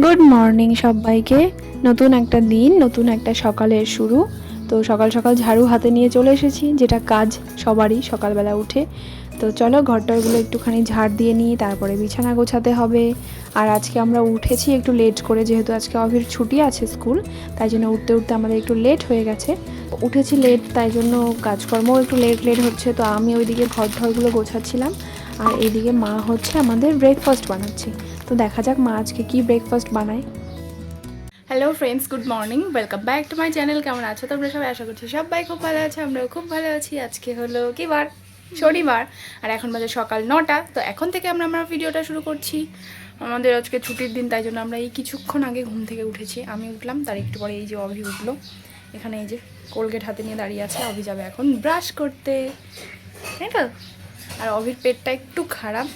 Good morning সবাইকে। নতুন একটা দিন, নতুন একটা সকালের শুরু। তো সকাল সকাল ঝাড়ু হাতে নিয়ে চলে এসেছি, যেটা কাজ সবারই সকালবেলা উঠে। তো চলো ঘরটারগুলো একটুখানি ঝাড় দিয়ে নিই, তারপরে বিছানা গোছাতে হবে। আর আজকে আমরা উঠেছি একটু লেট করে, যেহেতু আজকে অফিস ছুটি আছে স্কুল, তাই জন্য উঠতে উঠতে আমাদের একটু লেট হয়ে গেছে। উঠেছি লেট, তাই জন্য কাজকর্মও একটু লেট হচ্ছে। তো আমি ওইদিকে ঘরগুলো গোছাচ্ছিলাম, আর এইদিকে মা হচ্ছে আমাদের ব্রেকফাস্ট বানাচ্ছি। তো দেখা যাক মা আজকে কি ব্রেকফাস্ট বানায়। Hello friends, good morning, welcome back to my channel. কেমন আছো তোমরা সবাই? আশা করছি সবাই খুব ভালো আছে, আমরাও খুব ভালো আছি। আজকে হলো কি বার? শনিবার। আর এখন বাজে সকাল 9টা। তো এখন থেকে আমরা ভিডিওটা শুরু করছি। আমাদের আজকে ছুটির দিন, তাই জন্য আমরা এই কিছুক্ষণ আগে ঘুম থেকে উঠেছি। আমি উঠলাম, তার একটু পরে এই যে অভি উঠলো। এখানে এই যে কোলগেট হাতে নিয়ে দাঁড়িয়ে আছে। অভি যাবে এখন ব্রাশ করতে, তাই তো? আর অভির পেটটা একটু খারাপ,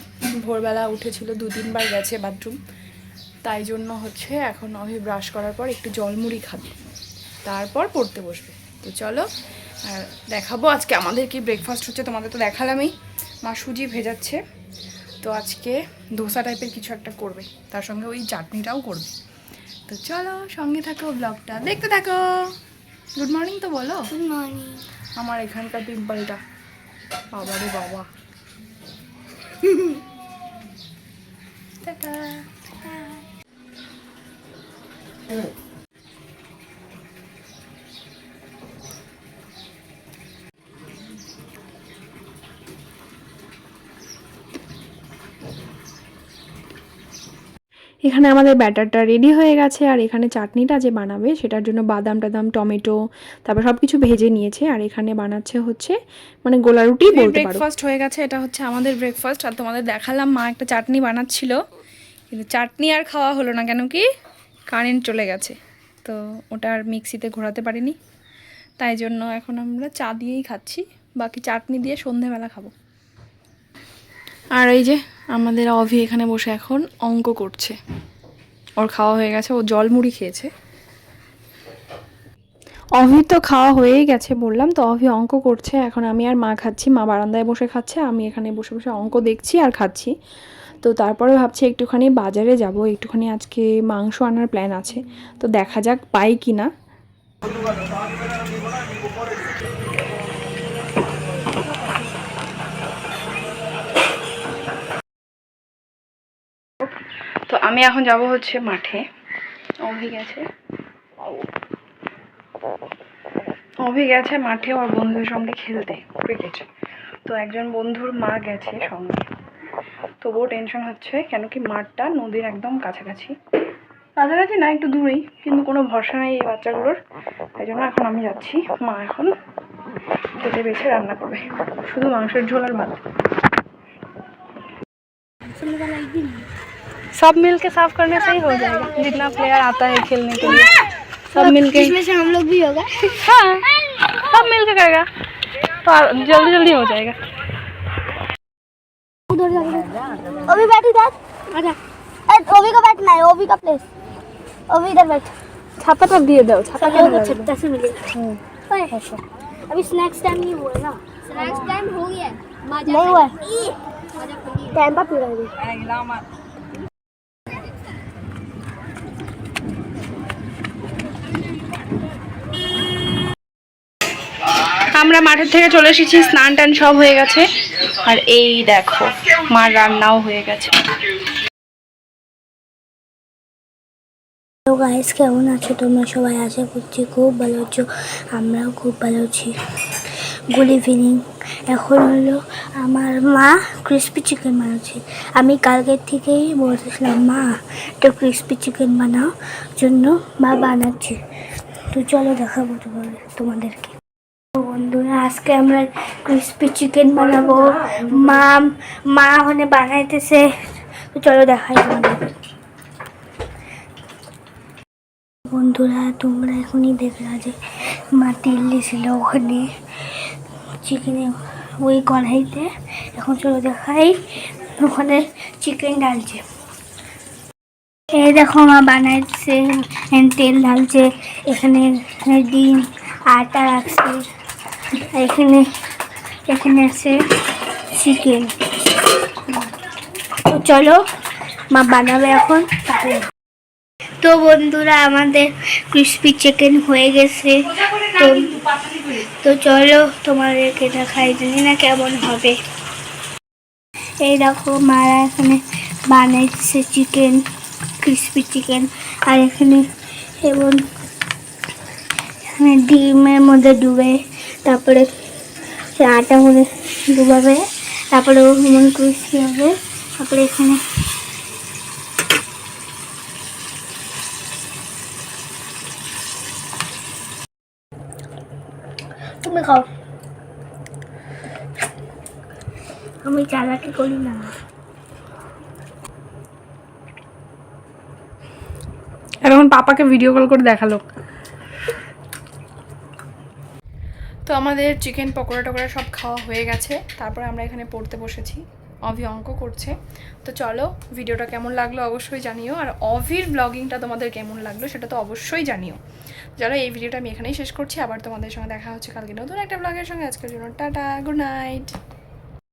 ভোরবেলা উঠেছিল, 2-3 বার গেছে বাথরুম, তাই জন্য হচ্ছে এখন অভি ব্রাশ করার পর একটু জলমুড়ি খাবে, তারপর পড়তে বসবে। তো চলো আর দেখাবো আজকে আমাদের কি ব্রেকফাস্ট হচ্ছে। তোমাদের তো দেখালামই, মা সুজি ভেজাচ্ছে। তো আজকে ধোসা টাইপের কিছু একটা করবে, তার সঙ্গে ওই চাটনিটাও করবে। তো চলো সঙ্গে থাকো, ব্লগটা দেখতে থাকো। গুড মর্নিং তো বলো। Good morning. আমার এখানকার পিম্পলটা, বাবা রে বাবা। টাটা। এখানে আমাদের ব্যাটারটা রেডি হয়ে গেছে, আর এখানে চাটনিটা যে বানাবে সেটার জন্য বাদাম টাদাম, টমেটো, তারপর সব কিছু ভেজে নিয়েছে। আর এখানে বানাচ্ছে হচ্ছে মানে গোলা রুটি বলতে পারো। ব্রেকফাস্ট হয়ে গেছে, এটা হচ্ছে আমাদের ব্রেকফাস্ট। আর তোমাদের দেখালাম মা একটা চাটনি বানাচ্ছিল, কিন্তু চাটনি আর খাওয়া হলো না, কেন কি কারেন্ট চলে গেছে। তো ওটা আর মিক্সিতে ঘোরাতে পারিনি, তাই জন্য এখন আমরা চা দিয়েই খাচ্ছি, বাকি চাটনি দিয়ে সন্ধেবেলা খাবো। আর এই যে আমাদের অভি এখানে বসে এখন অঙ্ক করছে। ওর খাওয়া হয়ে গেছে, ও জলমুড়ি খেয়েছে। অভি তো খাওয়া হয়েই গেছে বললাম, তো অভি অঙ্ক করছে। এখন আমি আর মা খাচ্ছি, মা বারান্দায় বসে খাচ্ছে, আমি এখানে বসে বসে অঙ্ক দেখছি আর খাচ্ছি। তো তারপরে ভাবছি একটুখানি বাজারে যাব, একটুখানি আজকে মাংস আনার প্ল্যান আছে। তো দেখা যাক পাই কি না। তো আমি এখন যাব হচ্ছে মাঠে। অভি গেছে মাঠে ওর বন্ধুদের সঙ্গে খেলতে ক্রিকেট। তো একজন বন্ধুর মা গেছে সঙ্গে, তো বড় টেনশন হচ্ছে, কেন কি মাঠটা নদীর একদম কাছাকাছি, কাছাকাছি না একটু দূরেই, কিন্তু কোনো ভরসা নেই এই বাচ্চাগুলোর। তাই জন্য এখন আমি যাচ্ছি, মা এখন কেটে বেছে রান্না করবে, শুধু মাংসের ঝোল আর ভাত। सब मिलके साफ करने से ही हो जाएगा, जितना प्लेयर आता है खेलने के लिए सब मिलके। इसमें से हम लोग भी होगा। हाँ, सब मिलके करेगा तो जल्दी जल्दी हो जाएगा। उधर जाओ, ओवी बैठ इधर। आजा, ओवी का बैठना है, ओवी का प्लेस। ओवी इधर बैठ। छाता पर दिए दो, छाता सब लोग छत्ता से मिलेगा। अभी स्नैक्स टाइम नहीं हुआ ना? स्नैक्स टाइम हो गया है, नहीं हुआ है, टाइम पर पी रहे हैं। আমরা মাঠের থেকে চলে এসেছি, স্নান টান সব হয়ে গেছে। আর এই দেখো মার রান্নাও হয়ে গেছে। তো গাইস, কেমন আছো তোমরা সবাই? আশা করছি খুব ভালো আছো, আমরাও খুব ভালো আছি। Good evening. এখন হলো আমার মা ক্রিস্পি চিকেন বানাচ্ছে। আমি কালকের থেকেই বলতেছিলাম মা একটা ক্রিস্পি চিকেন বানাও, জন্য মা বানাচ্ছে। তো চলো দেখাবো তোমাদেরকে। বন্ধুরা, আজকে আমরা ক্রিস্পি চিকেন বানাবো। মা ওখানে বানাইতেছে, তো চলো দেখাই তোমাদের। বন্ধুরা, তোমরা এখনই দেখলা যে মা তেল দিয়েছিল ওখানে চিকেনে, ওই কড়াইতে। এখন চলো দেখাই, ওখানে চিকেন ঢালছে। এই দেখো মা বানাইছে, তেল ঢালছে, এখানে ডিম, আটা রাখছে, এখানে আছে চিকেন। তো চলো মা বানাবে এখন। তো বন্ধুরা আমাদের ক্রিসপি চিকেন হয়ে গেছে। তো তো চলো তোমাদেরকে দেখাই, জানি না কেমন হবে। এই দেখো মারা এখানে বানাইছে চিকেন, ক্রিসপি চিকেন। আর এখানে এবং এখানে ডিমের মধ্যে ডুবে, তারপরে সে আটা মধ্যে ডুবাবে, তারপরে ও যেমন ক্রিসপি হবে। তারপরে এখানে তুমি খাও, আমি চালাকি করি না। এখন পাপাকে ভিডিও কল করে দেখালো। তো আমাদের চিকেন পকোড়া টকোড়া সব খাওয়া হয়ে গেছে, তারপরে আমরা এখানে পড়তে বসেছি। অভি অঙ্ক করছে। তো চলো, ভিডিওটা কেমন লাগলো অবশ্যই জানিও, আর অভির ব্লগিংটা তোমাদের কেমন লাগলো সেটা তো অবশ্যই জানিও। চলো, এই ভিডিওটা আমি এখানেই শেষ করছি। আবার তোমাদের সঙ্গে দেখা হচ্ছে কালকে নতুন একটা ব্লগের সঙ্গে। আজকের জন্য টাটা, গুড নাইট।